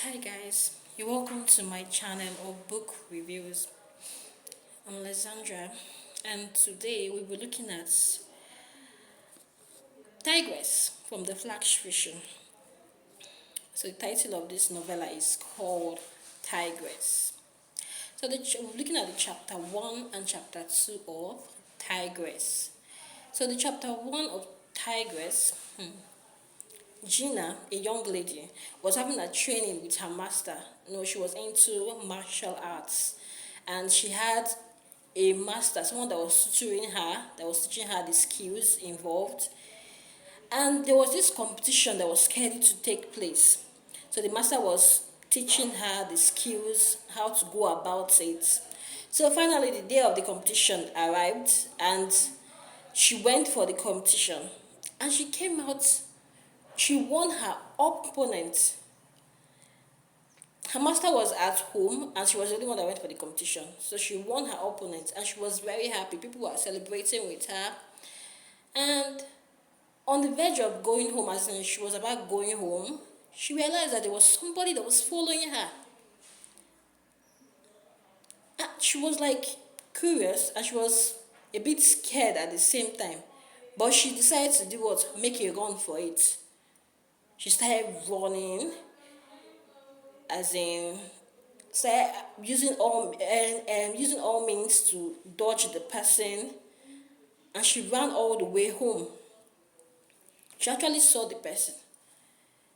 Hi guys, you're welcome to my channel of book reviews. I'm Lysandra, and today we'll be looking at Tigress from the Flash Fiction. So the title of this novella is called Tigress. We're looking at the chapter 1 and chapter 2 of Tigress. So the chapter 1 of Tigress, Gina, a young lady, was having a training with her master. She was into martial arts, and she had a master, someone that was tutoring her, that was teaching her the skills involved. And there was this competition that was scheduled to take place. So the master was teaching her the skills, how to go about it. So finally, the day of the competition arrived, and she went for the competition, and she came out. She won her opponent. Her master was at home, and she was the only one that went for the competition. So she won her opponent, and she was very happy. People were celebrating with her. And on the verge of going home, as in she was about going home, she realized that there was somebody that was following her. And she was like curious, and she was a bit scared at the same time. But she decided to do what? Make a run for it. She started running, as in started using all means to dodge the person, and she ran all the way home. She actually saw the person.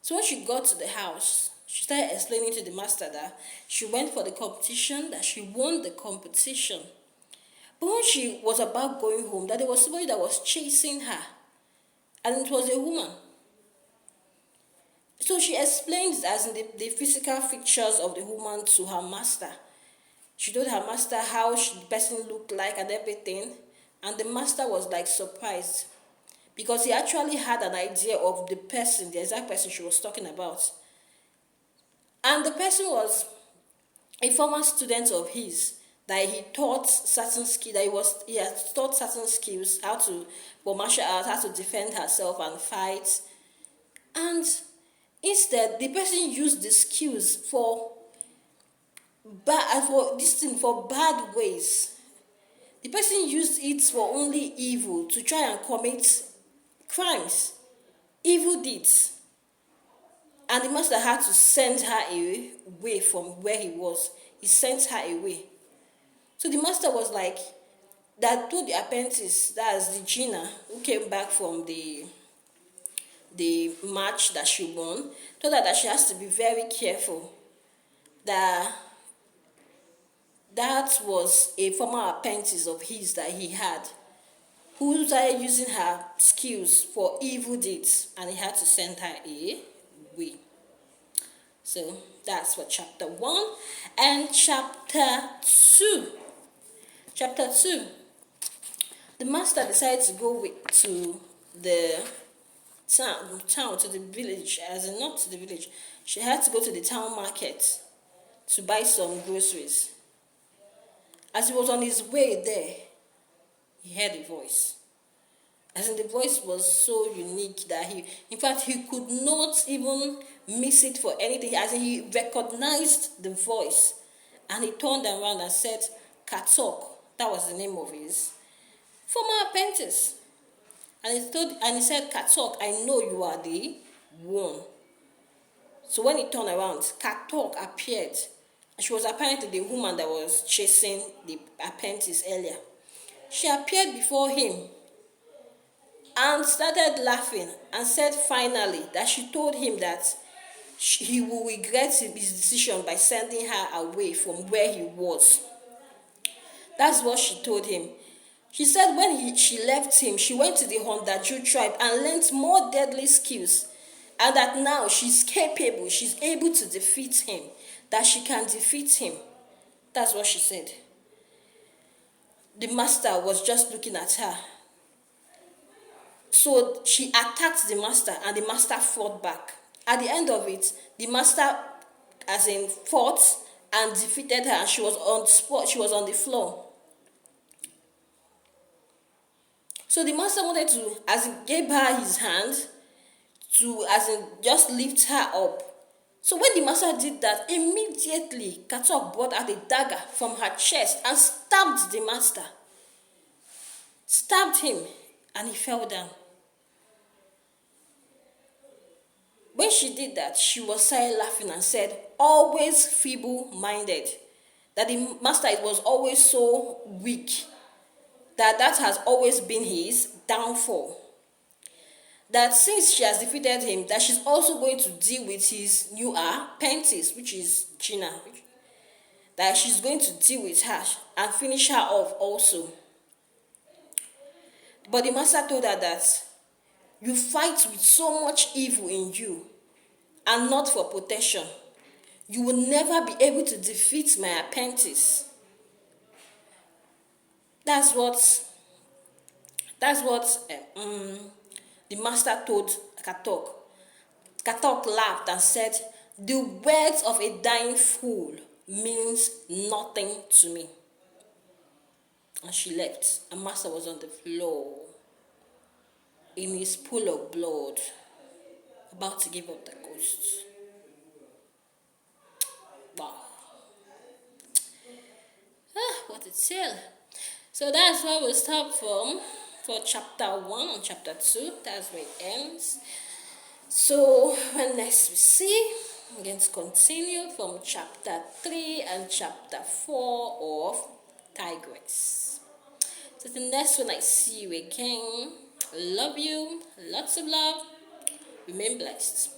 So when she got to the house, she started explaining to the master that she went for the competition, that she won the competition. But when she was about going home, that there was somebody that was chasing her, and it was a woman. So she explained as in the physical features of the woman to her master. She told her master how the person looked like and everything. And the master was like surprised, because he actually had an idea of the person, the exact person she was talking about. And the person was a former student of his, that he taught certain skill that he had taught certain skills, how to for martial arts, how to defend herself and fight. And instead, the person used the skills for bad ways. The person used it for only evil, to try and commit crimes, evil deeds. And the master had to send her away from where he was. He sent her away. So the master was like, that told the apprentice, that's the Gina, who came back from the match that she won, told her that she has to be very careful, that that was a former apprentice of his that he had, who started using her skills for evil deeds, and he had to send her away. So that's for chapter 1. And chapter 2. Chapter 2. The master decided to go to the town, to the village, as in not to the village. She had to go to the town market to buy some groceries. As he was on his way there, he heard a voice. As in, the voice was so unique that in fact, he could not even miss it for anything. As in, he recognized the voice, and he turned around and said, Katok, that was the name of his former apprentice. And he said, Katok, I know you are the one. So when he turned around, Katok appeared. And she was apparently the woman that was chasing the apprentice earlier. She appeared before him and started laughing, and said finally that she told him that he will regret his decision by sending her away from where he was. That's what she told him. She said when she left him, she went to the Hondaju tribe and learned more deadly skills, and that now she's capable, she's able to defeat him, that she can defeat him. That's what she said. The master was just looking at her. So she attacked the master, and the master fought back. At the end of it, the master, as in, fought and defeated her, and she was on the spot, she was on the floor. So the master wanted to, as he gave her his hand, to, as in, just lift her up, So when the master did that, immediately Katok brought out a dagger from her chest and stabbed the master. Stabbed him, and he fell down. When she did that, she was started laughing and said, always feeble-minded. That the master was always so weak. That has always been his downfall. That since she has defeated him, that she's also going to deal with his new apprentice, which is Gina. That she's going to deal with her and finish her off also. But the master told her that you fight with so much evil in you and not for protection. You will never be able to defeat my apprentice. That's what the master told Katok. Katok laughed and said, the words of a dying fool means nothing to me. And she left. And master was on the floor in his pool of blood, about to give up the ghost. Wow. What a tale. So that's where we'll stop from for chapter 1 and chapter 2. That's where it ends. So when next we see, we're going to continue from chapter 3 and chapter 4 of Tigress. So the next one I see you again. Love you. Lots of love. Remain blessed.